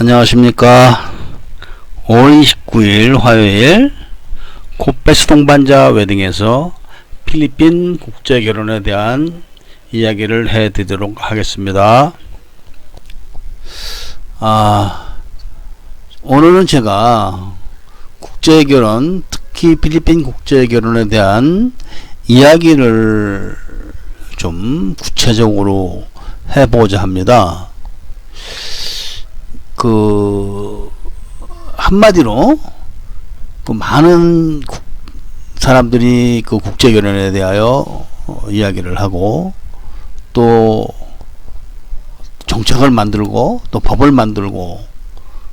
안녕하십니까. 5월 29일 화요일 코페스 동반자 웨딩에서 필리핀 국제 결혼에 대한 이야기를 해드리도록 하겠습니다. 오늘은 제가 국제 결혼, 특히 필리핀 국제 결혼에 대한 이야기를 좀 구체적으로 해보고자 합니다. 한마디로 많은 사람들이 국제 결혼에 대하여 이야기를 하고 또 정책을 만들고 또 법을 만들고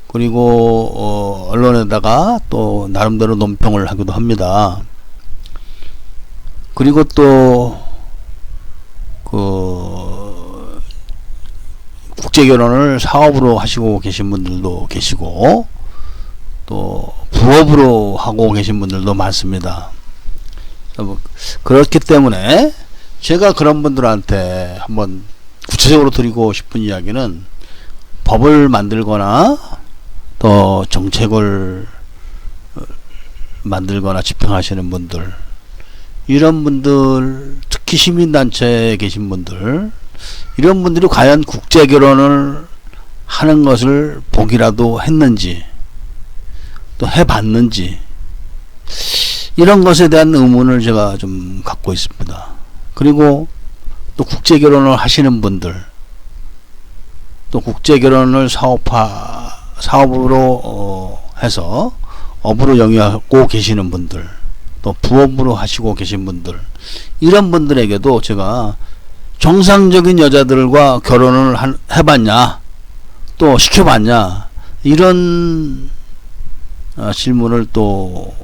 그리고 언론에다가 또 나름대로 논평을 하기도 합니다. 그리고 또 국제 결혼을 사업으로 하시고 계신 분들도 계시고 또 부업으로 하고 계신 분들도 많습니다. 그렇기 때문에 제가 그런 분들한테 한번 구체적으로 드리고 싶은 이야기는 법을 만들거나 또 정책을 만들거나 집행하시는 분들, 이런 분들, 특히 시민단체에 계신 분들, 이런 분들이 과연 국제 결혼을 하는 것을 보기라도 했는지 또 해봤는지, 이런 것에 대한 의문을 제가 좀 갖고 있습니다. 그리고 또 국제 결혼을 하시는 분들, 또 국제 결혼을 사업으로 해서 업으로 영위하고 계시는 분들, 또 부업으로 하시고 계신 분들, 이런 분들에게도 제가 정상적인 여자들과 결혼을 해봤냐, 또 시켜봤냐, 이런 질문을 또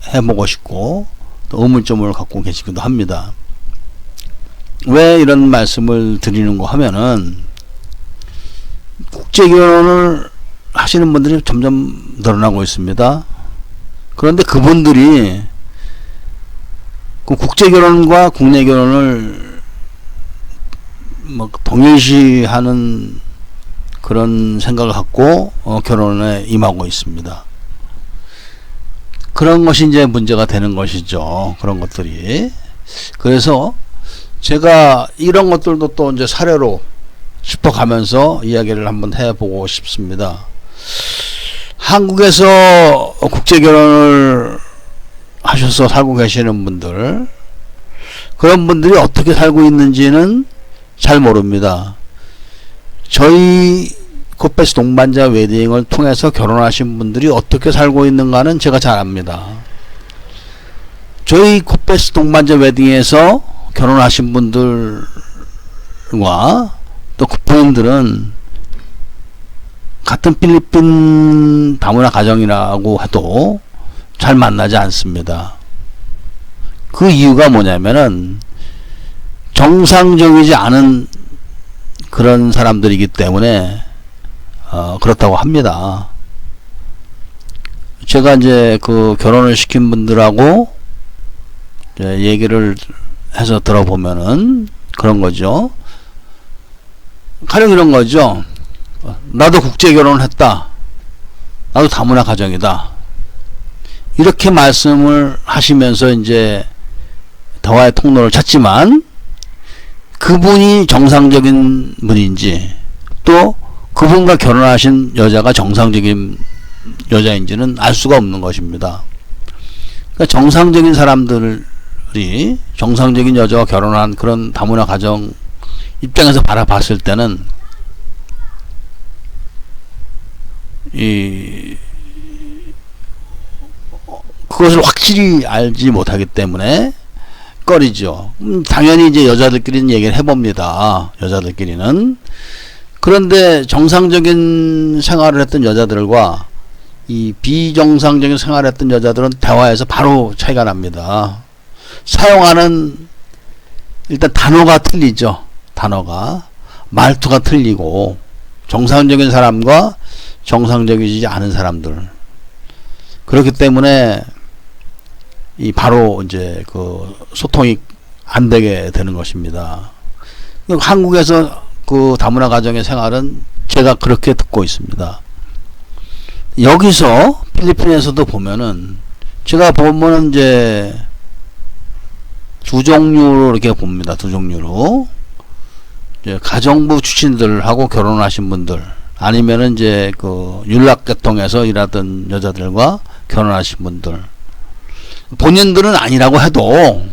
해보고 싶고 또 의문점을 갖고 계시기도 합니다. 왜 이런 말씀을 드리는가 하면은, 국제 결혼을 하시는 분들이 점점 늘어나고 있습니다. 그런데 그분들이 국제 결혼과 국내 결혼을 동일시하는 그런 생각을 갖고 결혼에 임하고 있습니다. 그런 것이 이제 문제가 되는 것이죠. 그런 것들이. 그래서 제가 이런 것들도 또 이제 사례로 짚어가면서 이야기를 한번 해보고 싶습니다. 한국에서 국제 결혼을 하셔서 살고 계시는 분들, 그런 분들이 어떻게 살고 있는지는 잘 모릅니다. 저희 코페스 동반자 웨딩을 통해서 결혼하신 분들이 어떻게 살고 있는가는 제가 잘 압니다. 저희 코페스 동반자 웨딩에서 결혼하신 분들과 또 부모님들은 같은 필리핀 다문화 가정이라고 해도 잘 만나지 않습니다. 그 이유가 뭐냐면은 정상적이지 않은 그런 사람들이기 때문에 그렇다고 합니다. 제가 이제 결혼을 시킨 분들하고 이제 얘기를 해서 들어보면은 그런 거죠. 가령 이런 거죠. 나도 국제 결혼을 했다. 나도 다문화 가정이다. 이렇게 말씀을 하시면서 이제 대화의 통로를 찾지만, 그분이 정상적인 분인지 또 그분과 결혼하신 여자가 정상적인 여자인지는 알 수가 없는 것입니다. 그러니까 정상적인 사람들이 정상적인 여자와 결혼한 그런 다문화 가정 입장에서 바라봤을 때는 그것을 확실히 알지 못하기 때문에 꺼리죠. 당연히 이제 여자들끼리는 얘기를 해봅니다. 여자들끼리는. 그런데 정상적인 생활을 했던 여자들과 이 비정상적인 생활을 했던 여자들은 대화에서 바로 차이가 납니다. 사용하는 일단 단어가 틀리죠. 단어가. 말투가 틀리고, 정상적인 사람과 정상적이지 않은 사람들. 그렇기 때문에 바로 이제 소통이 안 되게 되는 것입니다. 한국에서 다문화 가정의 생활은 제가 그렇게 듣고 있습니다. 여기서 필리핀에서도 보면은 제가 보면은 이제 두 종류로 이렇게 봅니다. 두 종류로. 이제 가정부 출신들하고 결혼하신 분들, 아니면은 이제 그 윤락계통에서 일하던 여자들과 결혼하신 분들. 본인들은 아니라고 해도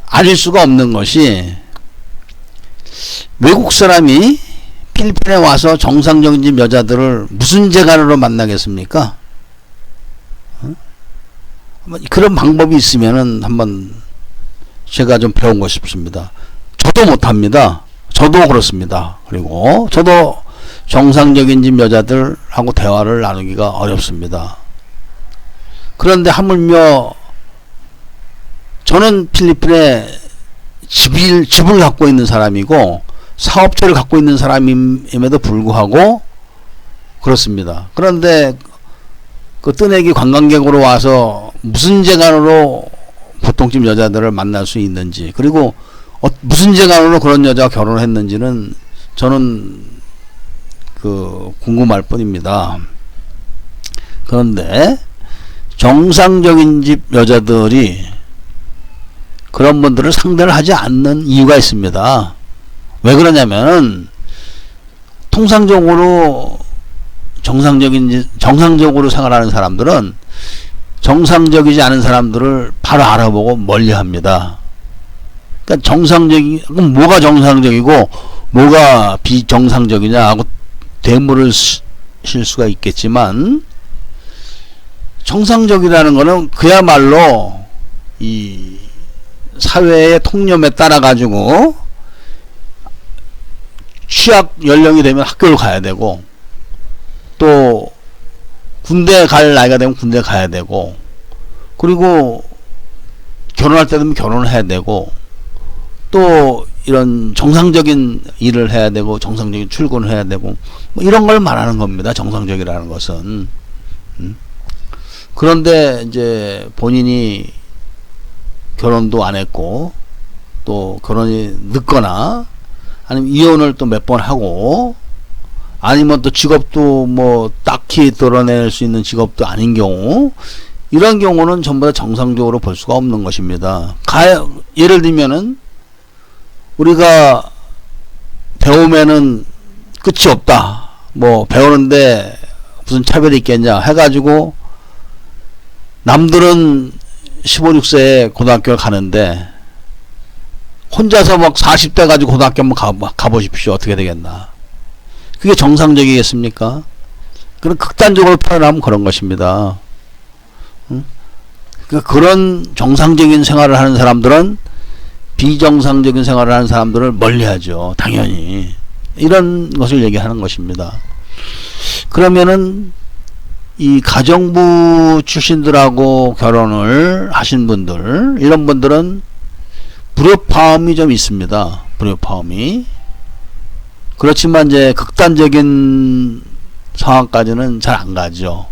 아닐 수가 없는 것이, 외국 사람이 필리핀에 와서 정상적인 집 여자들을 무슨 재간으로 만나겠습니까? 그런 방법이 있으면은 한번 제가 좀 배우고 싶습니다. 저도 못합니다. 저도 그렇습니다. 그리고 저도 정상적인 집 여자들하고 대화를 나누기가 어렵습니다. 그런데 하물며 저는 필리핀에 집을 갖고 있는 사람이고 사업체를 갖고 있는 사람임에도 불구하고 그렇습니다. 그런데 그 뜨내기 관광객으로 와서 무슨 재간으로 보통집 여자들을 만날 수 있는지, 그리고 무슨 재간으로 그런 여자와 결혼을 했는지는 저는 궁금할 뿐입니다. 그런데 정상적인 집 여자들이 그런 분들을 상대를 하지 않는 이유가 있습니다. 왜 그러냐면 통상적으로 정상적으로 생활하는 사람들은 정상적이지 않은 사람들을 바로 알아보고 멀리합니다. 그러니까 그럼 뭐가 정상적이고 뭐가 비정상적이냐 하고 대물을 실 수가 있겠지만, 정상적이라는 거는 그야말로 이 사회의 통념에 따라 가지고 취학 연령이 되면 학교를 가야 되고, 또 군대 갈 나이가 되면 군대 가야 되고, 그리고 결혼할 때 되면 결혼을 해야 되고, 또 이런 정상적인 일을 해야 되고 정상적인 출근을 해야 되고, 뭐 이런 걸 말하는 겁니다. 정상적이라는 것은. 그런데 이제 본인이 결혼도 안 했고 또 결혼이 늦거나 아니면 이혼을 또 몇 번 하고, 아니면 또 직업도 뭐 딱히 드러낼 수 있는 직업도 아닌 경우, 이런 경우는 전부 다 정상적으로 볼 수가 없는 것입니다. 예를 들면은 우리가 배움에는 끝이 없다, 뭐 배우는데 무슨 차별이 있겠냐 해가지고 남들은 15, 16세에 고등학교를 가는데 혼자서 막 40대 가지고 고등학교 한번 가보십시오. 어떻게 되겠나. 그게 정상적이겠습니까? 그런 극단적으로 표현하면 그런 것입니다. 그러니까 그런 정상적인 생활을 하는 사람들은 비정상적인 생활을 하는 사람들을 멀리하죠. 당연히. 이런 것을 얘기하는 것입니다. 그러면은 이 가정부 출신들하고 결혼을 하신 분들, 이런 분들은 불협화음이 좀 있습니다. 불협화음이. 그렇지만 이제 극단적인 상황까지는 잘 안 가죠.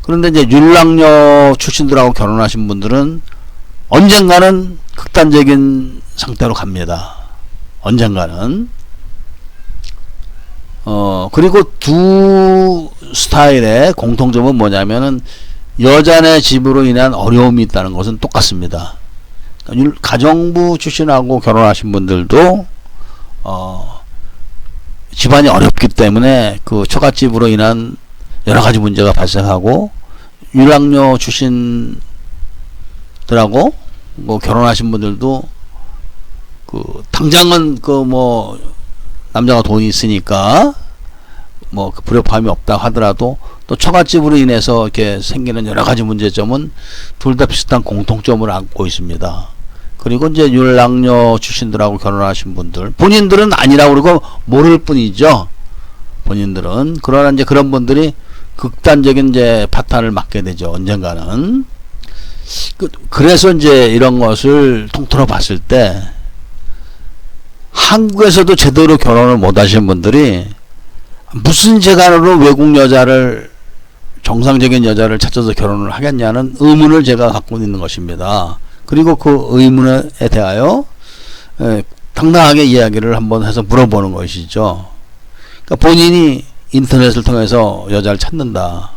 그런데 이제 윤락녀 출신들하고 결혼하신 분들은 언젠가는 극단적인 상태로 갑니다. 언젠가는. 그리고 두 스타일의 공통점은 뭐냐면은 여자네 집으로 인한 어려움이 있다는 것은 똑같습니다. 가정부 출신하고 결혼하신 분들도 집안이 어렵기 때문에 그 처갓집으로 인한 여러 가지 문제가 발생하고, 윤락녀 출신들하고 뭐 결혼하신 분들도 당장은 뭐 남자가 돈이 있으니까 뭐 불협화음이 없다 하더라도 또 처갓집으로 인해서 이렇게 생기는 여러 가지 문제점은 둘 다 비슷한 공통점을 안고 있습니다. 그리고 이제 윤락녀 출신들하고 결혼하신 분들, 본인들은 아니라고 그러고 모를 뿐이죠. 본인들은. 그러나 이제 그런 분들이 극단적인 이제 파탄을 맞게 되죠. 언젠가는. 그래서 이제 이런 것을 통틀어 봤을 때 한국에서도 제대로 결혼을 못 하신 분들이 무슨 재간으로 외국 여자를, 정상적인 여자를 찾아서 결혼을 하겠냐는 의문을 제가 갖고 있는 것입니다. 그리고 그 의문에 대하여 당당하게 이야기를 한번 해서 물어보는 것이죠. 그러니까 본인이 인터넷을 통해서 여자를 찾는다.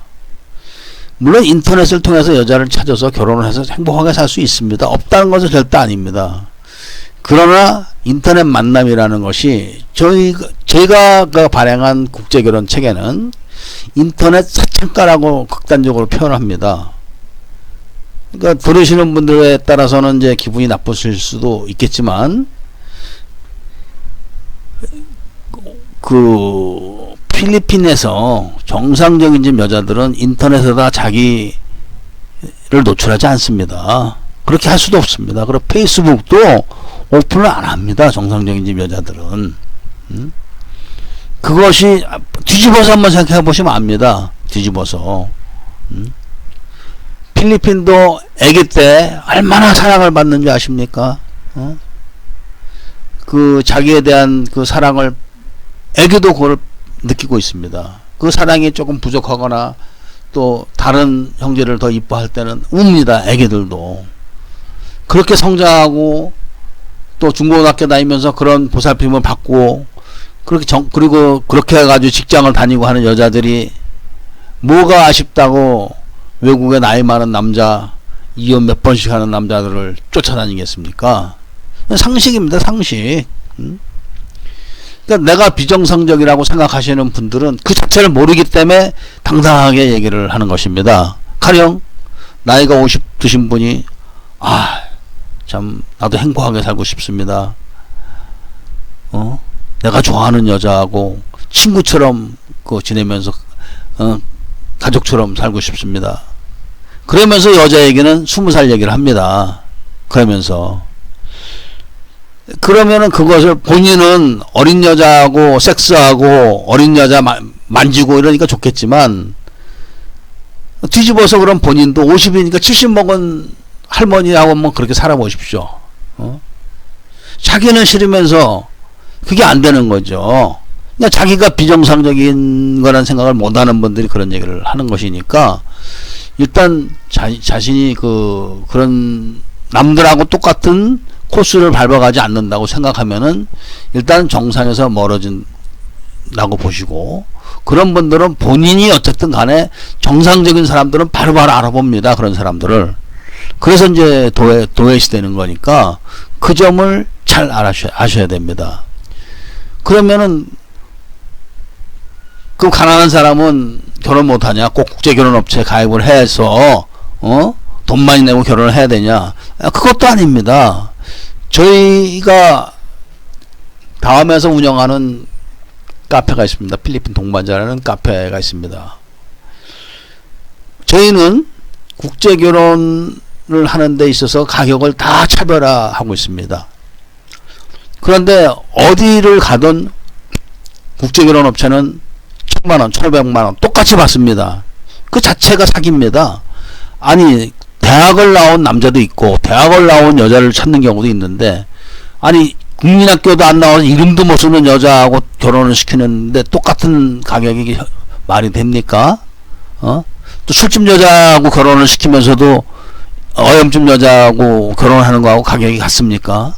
물론 인터넷을 통해서 여자를 찾아서 결혼을 해서 행복하게 살 수 있습니다. 없다는 것은 절대 아닙니다. 그러나 인터넷 만남이라는 것이 제가 발행한 국제결혼 책에는 인터넷 사창가라고 극단적으로 표현합니다. 그러니까 들으시는 분들에 따라서는 이제 기분이 나쁘실 수도 있겠지만, 그 필리핀에서 정상적인 집 여자들은 인터넷에다 자기를 노출하지 않습니다. 그렇게 할 수도 없습니다. 그리고 페이스북도 오픈을 안 합니다. 정상적인 집 여자들은. 그것이 뒤집어서 한번 생각해 보시면 압니다. 뒤집어서. 필리핀도 아기 때 얼마나 사랑을 받는지 아십니까? 그 자기에 대한 그 사랑을 아기도 그걸 느끼고 있습니다. 그 사랑이 조금 부족하거나 또 다른 형제를 더 이뻐할 때는 웁니다. 아기들도. 그렇게 성장하고 또 중고등학교 다니면서 그런 보살핌을 받고 그리고 그렇게 해가지고 직장을 다니고 하는 여자들이 뭐가 아쉽다고 외국에 나이 많은 남자, 이혼 몇 번씩 하는 남자들을 쫓아다니겠습니까? 상식입니다. 상식. 그러니까 내가 비정상적이라고 생각하시는 분들은 그 자체를 모르기 때문에 당당하게 얘기를 하는 것입니다. 가령 나이가 50 드신 분이 참 나도 행복하게 살고 싶습니다. 내가 좋아하는 여자하고 친구처럼 지내면서 가족처럼 살고 싶습니다. 그러면서 여자에게는 20살 얘기를 합니다. 그러면은 그것을 본인은 어린 여자하고 섹스하고 어린 여자 만지고 이러니까 좋겠지만, 뒤집어서 그럼 본인도 50이니까 70 먹은 할머니하고 한번 그렇게 살아보십시오. 자기는 싫으면서 그게 안 되는 거죠. 그냥 자기가 비정상적인 거란 생각을 못하는 분들이 그런 얘기를 하는 것이니까, 일단 자신이 그런 남들하고 똑같은 코스를 밟아가지 않는다고 생각하면은 일단 정상에서 멀어진다고 보시고, 그런 분들은 본인이 어쨌든 간에 정상적인 사람들은 바로바로 알아봅니다. 그런 사람들을. 그래서 이제 도외시 되는 거니까 그 점을 잘 아셔야 됩니다. 그러면은 그 가난한 사람은 결혼 못하냐? 꼭 국제결혼업체에 가입을 해서 돈 많이 내고 결혼을 해야 되냐? 그것도 아닙니다. 저희가 다음에서 운영하는 카페가 있습니다. 필리핀 동반자라는 카페가 있습니다. 저희는 국제결혼을 하는 데 있어서 가격을 다 차별화하고 있습니다. 그런데 어디를 가든 국제결혼업체는 1000만원, 1500만원 똑같이 받습니다. 그 자체가 사기입니다. 아니, 대학을 나온 남자도 있고 대학을 나온 여자를 찾는 경우도 있는데, 아니 국민학교도 안 나와서 이름도 못 쓰는 여자하고 결혼을 시키는데 똑같은 가격이 말이 됩니까? 또 술집 여자하고 결혼을 시키면서도 어염집 여자하고 결혼하는 거하고 가격이 같습니까?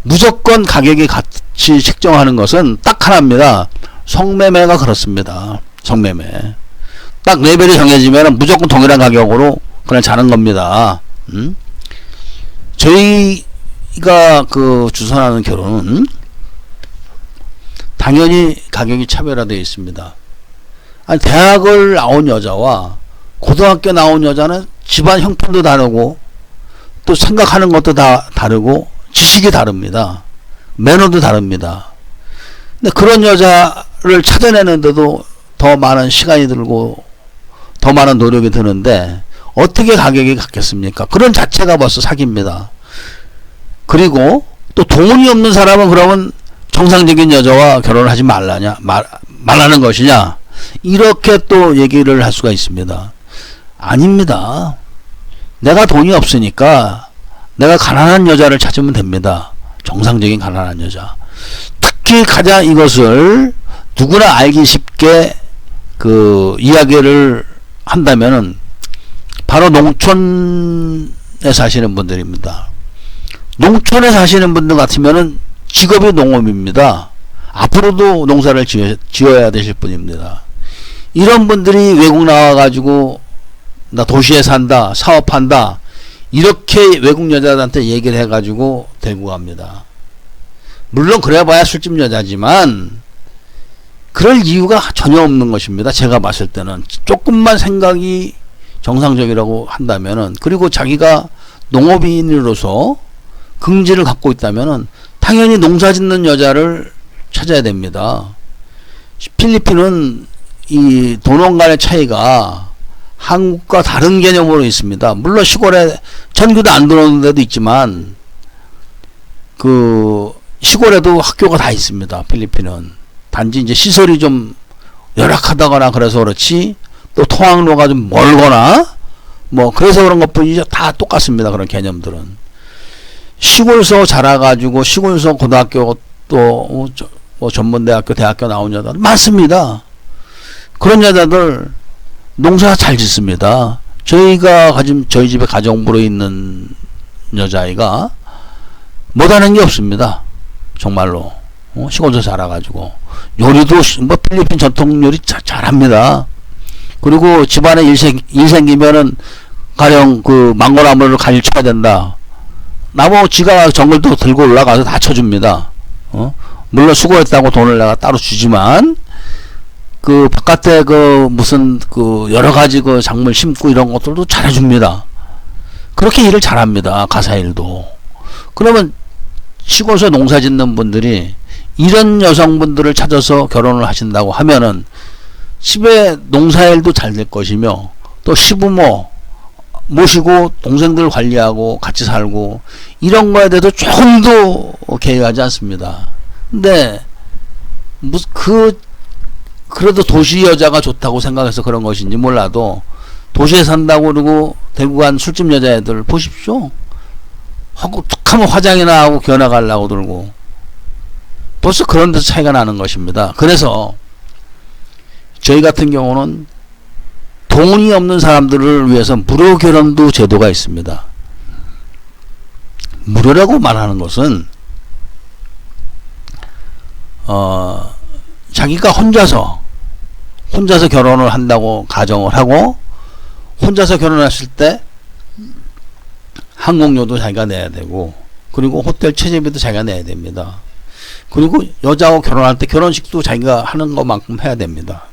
무조건 가격이 같이 책정하는 것은 딱 하나입니다. 성매매가 그렇습니다. 성매매. 딱 레벨이 정해지면 무조건 동일한 가격으로 그냥 자는 겁니다. 저희가 주선하는 결혼은 당연히 가격이 차별화되어 있습니다. 아니, 대학을 나온 여자와 고등학교 나온 여자는 집안 형편도 다르고 또 생각하는 것도 다 다르고 지식이 다릅니다. 매너도 다릅니다. 근데 그런 여자를 찾아내는데도 더 많은 시간이 들고 더 많은 노력이 드는데 어떻게 가격이 같겠습니까? 그런 자체가 벌써 사기입니다. 그리고 또 돈이 없는 사람은 그러면 정상적인 여자와 결혼을 하지 말라는 것이냐? 이렇게 또 얘기를 할 수가 있습니다. 아닙니다. 내가 돈이 없으니까 내가 가난한 여자를 찾으면 됩니다. 정상적인 가난한 여자. 특히 가장 이것을 누구나 알기 쉽게 이야기를 한다면은 바로 농촌에 사시는 분들입니다. 농촌에 사시는 분들 같으면은 직업이 농업입니다. 앞으로도 농사를 지어야 되실 분입니다. 이런 분들이 외국 나와가지고 나 도시에 산다, 사업한다, 이렇게 외국 여자들한테 얘기를 해가지고 데리고 갑니다. 물론 그래봐야 술집 여자지만 그럴 이유가 전혀 없는 것입니다. 제가 봤을 때는 조금만 생각이 정상적이라고 한다면은, 그리고 자기가 농업인으로서 긍지를 갖고 있다면은 당연히 농사 짓는 여자를 찾아야 됩니다. 필리핀은 이 돈원 간의 차이가 한국과 다른 개념으로 있습니다. 물론 시골에 전교도 안 들어오는 데도 있지만 그 시골에도 학교가 다 있습니다. 필리핀은. 단지 이제 시설이 좀 열악하다거나 그래서 그렇지, 또 통학로가 좀 멀거나 뭐 그래서 그런 것뿐이지 다 똑같습니다. 그런 개념들은. 시골서 자라가지고 시골서 고등학교 또 뭐 전문대학교 대학교 나온 여자들 많습니다. 그런 여자들 농사 잘 짓습니다. 저희가 저희 집에 가정부로 있는 여자아이가 못하는 게 없습니다. 정말로. 시골서 자라가지고 요리도 뭐 필리핀 전통 요리 잘합니다. 그리고 집안에 일 생기면은 가령 그 망고나무를 가지고 쳐야 된다. 나무 지가 정글도 들고 올라가서 다 쳐줍니다. 물론 수고했다고 돈을 내가 따로 주지만 그 바깥에 그 무슨 그 여러 가지 그 작물 심고 이런 것들도 잘해줍니다. 그렇게 일을 잘합니다. 가사일도. 그러면 시골에서 농사 짓는 분들이 이런 여성분들을 찾아서 결혼을 하신다고 하면은 집에 농사일도 잘 될 것이며, 또 시부모 모시고 동생들 관리하고 같이 살고 이런 거에 대해서 조금도 개의하지 않습니다. 근데 무슨 그래도 도시 여자가 좋다고 생각해서 그런 것인지 몰라도 도시에 산다고 그러고 대구 간 술집 여자애들 보십시오. 하고 툭하면 화장이나 하고 견학 가려고 들고 벌써 그런 데서 차이가 나는 것입니다. 그래서 저희 같은 경우는 돈이 없는 사람들을 위해서 무료 결혼도 제도가 있습니다. 무료라고 말하는 것은 자기가 혼자서 결혼을 한다고 가정을 하고, 혼자서 결혼했을 때 항공료도 자기가 내야 되고, 그리고 호텔 체제비도 자기가 내야 됩니다. 그리고 여자하고 결혼할 때 결혼식도 자기가 하는 것만큼 해야 됩니다.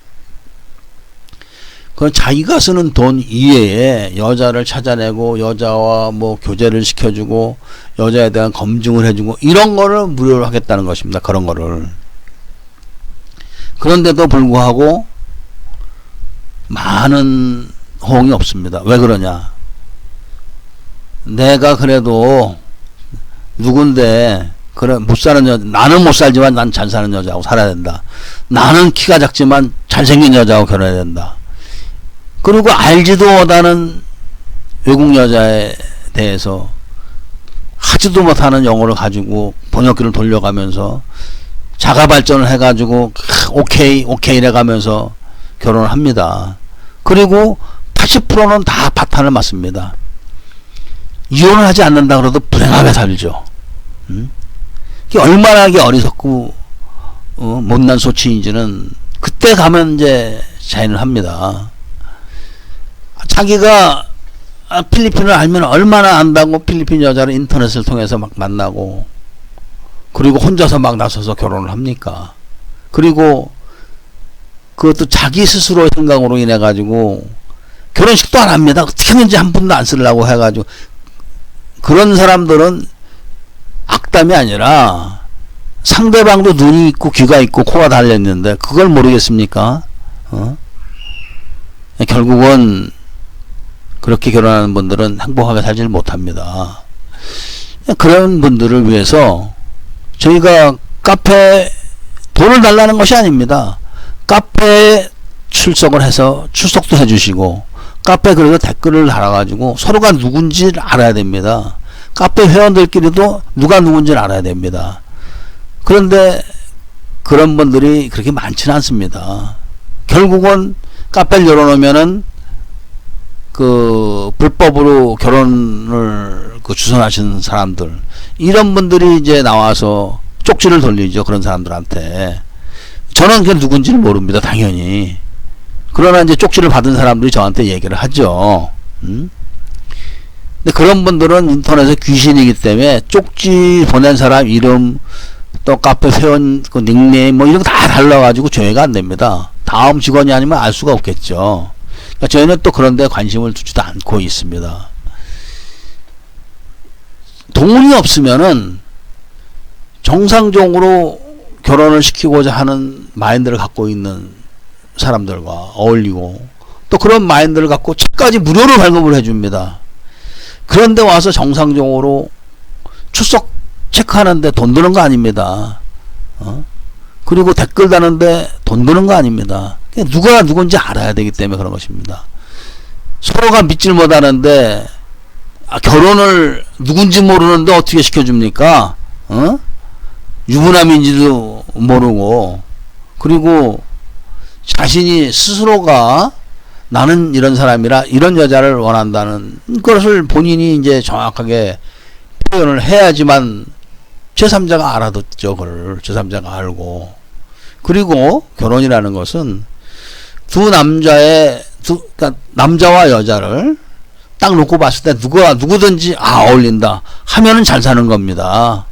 그건 자기가 쓰는 돈 이외에 여자를 찾아내고 여자와 뭐 교제를 시켜주고 여자에 대한 검증을 해주고 이런 거를 무료로 하겠다는 것입니다. 그런 거를. 그런데도 불구하고 많은 호응이 없습니다. 왜 그러냐? 내가 그래도 누군데 그래 못 사는 여자, 나는 못 살지만 난 잘 사는 여자하고 살아야 된다. 나는 키가 작지만 잘생긴 여자하고 결혼해야 된다. 그리고 알지도 못하는 외국 여자에 대해서 하지도 못하는 영어를 가지고 번역기를 돌려가면서 자가 발전을 해가지고 오케이 이래가면서 결혼을 합니다. 그리고 80%는 다 파탄을 맞습니다. 이혼을 하지 않는다 그래도 불행하게 살죠. 이게 얼마나 어리석고 못난 소치인지는 그때 가면 이제 자인을 합니다. 자기가 필리핀을 알면 얼마나 안다고 필리핀 여자를 인터넷을 통해서 막 만나고, 그리고 혼자서 막 나서서 결혼을 합니까? 그리고 그것도 자기 스스로의 생각으로 인해 가지고 결혼식도 안 합니다. 어떻게든지 한 푼도 안 쓰려고 해가지고. 그런 사람들은 악담이 아니라 상대방도 눈이 있고 귀가 있고 코가 달렸는데 그걸 모르겠습니까? 결국은 그렇게 결혼하는 분들은 행복하게 살지를 못합니다. 그런 분들을 위해서 저희가 카페 돈을 달라는 것이 아닙니다. 카페에 출석을 해서 출석도 해주시고, 카페 그래서 댓글을 달아가지고 서로가 누군지를 알아야 됩니다. 카페 회원들끼리도 누가 누군지를 알아야 됩니다. 그런데 그런 분들이 그렇게 많지는 않습니다. 결국은 카페를 열어놓으면은 그 불법으로 결혼을 주선하시는 사람들, 이런 분들이 이제 나와서 쪽지를 돌리죠. 그런 사람들한테. 저는 그게 누군지를 모릅니다. 당연히. 그러나 이제 쪽지를 받은 사람들이 저한테 얘기를 하죠. 근데 그런 분들은 인터넷에 귀신이기 때문에 쪽지 보낸 사람 이름, 또 카페 회원 그 닉네임 뭐 이런 거 다 달라가지고 조회가 안 됩니다. 다음 직원이 아니면 알 수가 없겠죠. 그러니까 저희는 또 그런 데 관심을 두지도 않고 있습니다. 돈이 없으면은 정상적으로 결혼을 시키고자 하는 마인드를 갖고 있는 사람들과 어울리고 또 그런 마인드를 갖고 책까지 무료로 발급을 해줍니다. 그런데 와서 정상적으로 출석 체크하는데 돈 드는 거 아닙니다. 그리고 댓글 다는데 돈 드는 거 아닙니다. 누가 누군지 알아야 되기 때문에 그런 것입니다. 서로가 믿질 못하는데 결혼을 누군지 모르는데 어떻게 시켜줍니까? 유부남인지도 모르고, 그리고 자신이 스스로가 나는 이런 사람이라 이런 여자를 원한다는 것을 본인이 이제 정확하게 표현을 해야지만 제3자가 알아듣죠. 그걸 제3자가 알고. 그리고 결혼이라는 것은 그러니까 남자와 여자를 딱 놓고 봤을 때 누구든지 어울린다 하면은 잘 사는 겁니다.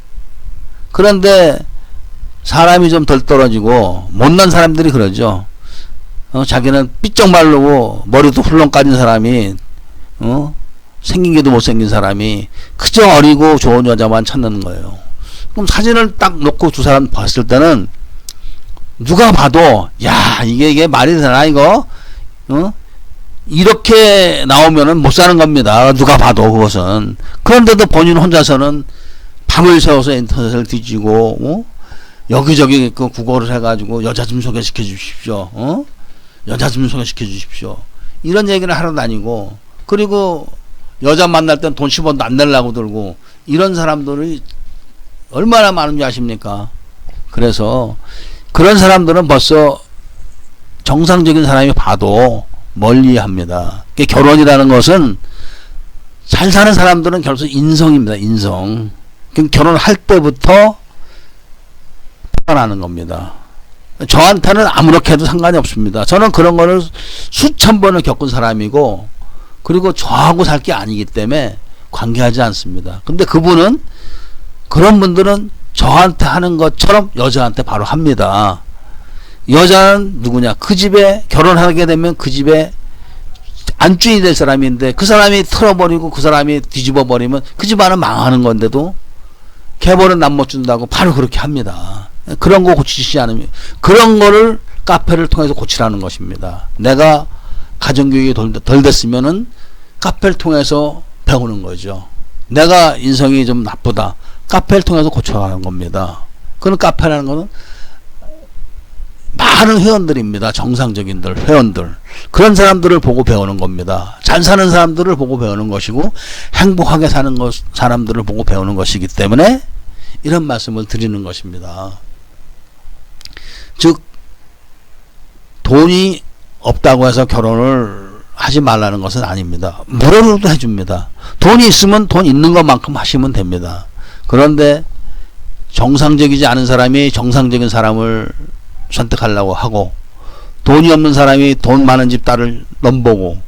그런데 사람이 좀 덜 떨어지고 못난 사람들이 그러죠. 자기는 삐쩍 마르고 머리도 훌렁 까진 사람이 생긴 게도 못생긴 사람이 그저 어리고 좋은 여자만 찾는 거예요. 그럼 사진을 딱 놓고 두 사람 봤을 때는 누가 봐도 야 이게 말이 되나 이거 이렇게 나오면은 못 사는 겁니다. 누가 봐도 그것은. 그런데도 본인 혼자서는 밤을 새워서 인터넷을 뒤지고 여기저기 그 구걸을 해가지고 여자 좀 소개시켜 주십시오. 여자 좀 소개시켜 주십시오. 이런 얘기를 하러 다니고, 그리고 여자 만날 땐 돈 10원도 안 내려고 들고, 이런 사람들이 얼마나 많은지 아십니까? 그래서 그런 사람들은 벌써 정상적인 사람이 봐도 멀리합니다. 결혼이라는 것은 잘 사는 사람들은 결국 인성입니다. 인성. 결혼할 때부터 나는 겁니다. 저한테는 아무렇게 해도 상관이 없습니다. 저는 그런 거를 수천 번을 겪은 사람이고, 그리고 저하고 살 게 아니기 때문에 관계하지 않습니다. 근데 그분은, 그런 분들은 저한테 하는 것처럼 여자한테 바로 합니다. 여자는 누구냐? 그 집에 결혼하게 되면 그 집에 안주인이 될 사람인데, 그 사람이 틀어버리고 그 사람이 뒤집어 버리면 그 집안은 망하는 건데도 개벌은 남 못 준다고 바로 그렇게 합니다. 그런 거 고치지 않으면, 그런 거를 카페를 통해서 고치라는 것입니다. 내가 가정교육이 덜 됐으면은 카페를 통해서 배우는 거죠. 내가 인성이 좀 나쁘다. 카페를 통해서 고쳐가는 겁니다. 그런 카페라는 거는 많은 회원들입니다. 정상적인들, 회원들. 그런 사람들을 보고 배우는 겁니다. 잘 사는 사람들을 보고 배우는 것이고, 행복하게 사는 사람들을 보고 배우는 것이기 때문에 이런 말씀을 드리는 것입니다. 즉, 돈이 없다고 해서 결혼을 하지 말라는 것은 아닙니다. 무료로도 해줍니다. 돈이 있으면 돈 있는 것만큼 하시면 됩니다. 그런데 정상적이지 않은 사람이 정상적인 사람을 선택하려고 하고, 돈이 없는 사람이 돈 많은 집 딸을 넘보고,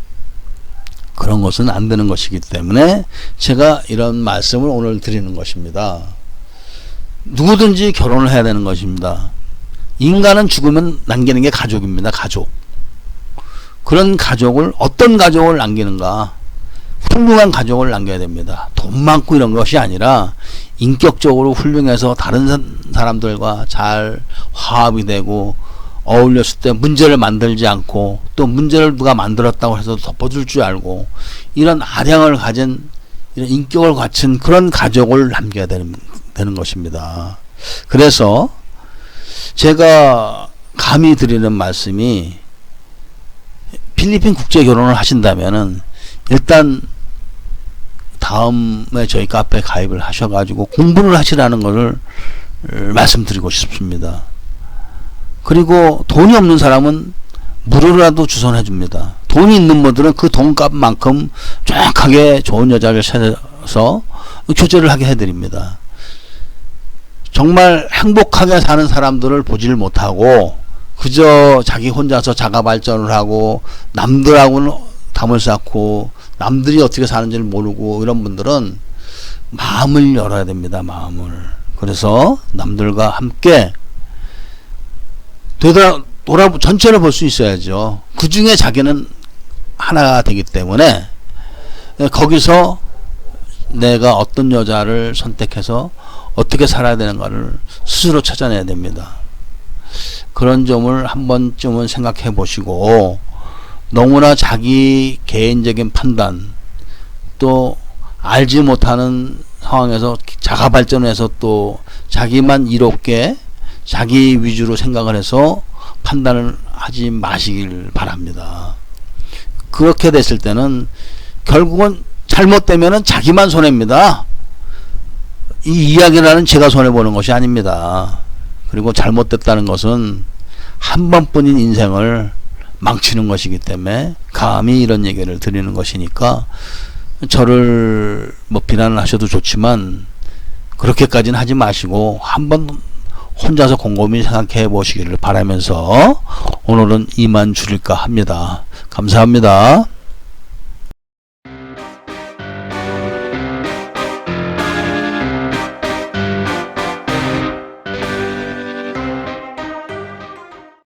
그런 것은 안 되는 것이기 때문에 제가 이런 말씀을 오늘 드리는 것입니다. 누구든지 결혼을 해야 되는 것입니다. 인간은 죽으면 남기는 게 가족입니다. 가족. 그런 가족을, 어떤 가족을 남기는가? 훌륭한 가족을 남겨야 됩니다. 돈 많고 이런 것이 아니라 인격적으로 훌륭해서 다른 사람들과 잘 화합이 되고, 어울렸을 때 문제를 만들지 않고, 또 문제를 누가 만들었다고 해서 덮어줄 줄 알고, 이런 아량을 가진, 이런 인격을 갖춘 그런 가족을 남겨야 되는 것입니다. 그래서 제가 감히 드리는 말씀이, 필리핀 국제 결혼을 하신다면은 일단 다음에 저희 카페에 가입을 하셔가지고 공부를 하시라는 것을 말씀드리고 싶습니다. 그리고 돈이 없는 사람은 무료라도 주선해 줍니다. 돈이 있는 분들은 그 돈값만큼 정확하게 좋은 여자를 찾아서 교제를 하게 해드립니다. 정말 행복하게 사는 사람들을 보지를 못하고 그저 자기 혼자서 자가 발전을 하고 남들하고는 담을 쌓고 남들이 어떻게 사는지를 모르고 이런 분들은 마음을 열어야 됩니다. 마음을. 그래서 남들과 함께 전체를 볼 수 있어야죠. 그 중에 자기는 하나가 되기 때문에 거기서 내가 어떤 여자를 선택해서 어떻게 살아야 되는가를 스스로 찾아내야 됩니다. 그런 점을 한 번쯤은 생각해 보시고 너무나 자기 개인적인 판단 또 알지 못하는 상황에서 자가 발전해서 또 자기만 이롭게 자기 위주로 생각을 해서 판단을 하지 마시길 바랍니다. 그렇게 됐을 때는 결국은 잘못되면은 자기만 손해입니다. 이 이야기라는 제가 손해보는 것이 아닙니다. 그리고 잘못됐다는 것은 한 번뿐인 인생을 망치는 것이기 때문에 감히 이런 얘기를 드리는 것이니까 저를 뭐 비난을 하셔도 좋지만 그렇게까지는 하지 마시고 한번 혼자서 곰곰이 생각해 보시기를 바라면서 오늘은 이만 줄일까 합니다. 감사합니다.